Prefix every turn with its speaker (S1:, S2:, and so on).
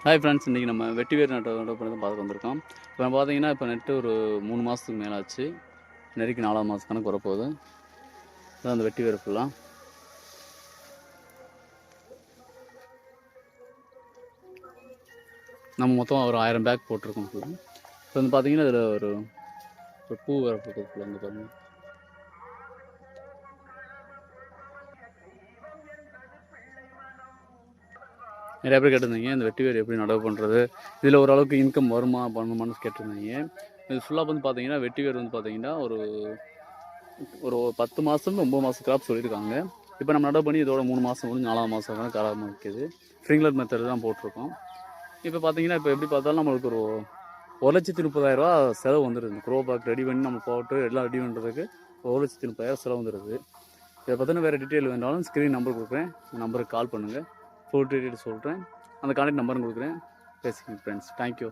S1: Hi friends, இன்றைக்கி நம்ம வெட்டி வேர் நட்டு பண்ணி தான் பார்க்க வந்திருக்கோம். இப்போ பார்த்தீங்கன்னா, இப்போ நட்டு ஒரு 3 மாதத்துக்கு மேலே ஆச்சு. நெருக்கி 4ஆவது மாதம் கணக்கு வரப்போகுது. அதான் அந்த வெட்டி வேர் ஃபுல்லாக நம்ம மொத்தம் ஒரு 1000 பேக் போட்டிருக்கோம் ஃபுல்லாக. இப்போ வந்து பார்த்தீங்கன்னா, இதில் ஒரு பூ வேறு போட்டது ஃபுல்லாக வந்து பாருங்கள். நிறையா பேர் கேட்டிருந்தீங்க இந்த வெட்டி வேர் எப்படி நடவு பண்ணுறது, இதில் ஓரளவுக்கு இன்கம் வருமா பண்ணுமான்னு கேட்டிருந்தீங்க. இது ஃபுல்லாக வந்து பார்த்தீங்கன்னா, வெட்டி வேர் வந்து பார்த்தீங்கன்னா ஒரு 10 மாதம் 9 மாதம் கிராப் சொல்லியிருக்காங்க. இப்போ நம்ம நடவு பண்ணி இதோட 3 மாதம் முடிஞ்சு 4ஆவது மாதம் தான் காலாமல் இருக்குது. ஸ்ப்ரிங்க்லர் மெத்தட் தான் போட்டிருக்கோம். இப்போ பார்த்தீங்கன்னா, இப்போ எப்படி பார்த்தாலும் நம்மளுக்கு ஒரு 1,30,000 செலவு வந்துடுது. க்ரோ பேக் ரெடி பண்ணி நம்ம போட்டு எல்லாம் ரெடி பண்ணுறதுக்கு 1,30,000 செலவு வந்துடுது. இதை பற்றின வேறு டீட்டெயில் வேணாலும் ஸ்க்ரீன் நம்பர் கொடுக்குறேன், நம்பருக்கு கால் பண்ணுங்கள். ஃபுல் டீட்டெயில் சொல்கிறேன். அந்த கான்டாக்ட் நம்பரும் கொடுக்குறேன், பேசிக்கங்க ஃப்ரெண்ட்ஸ். தேங்க்யூ.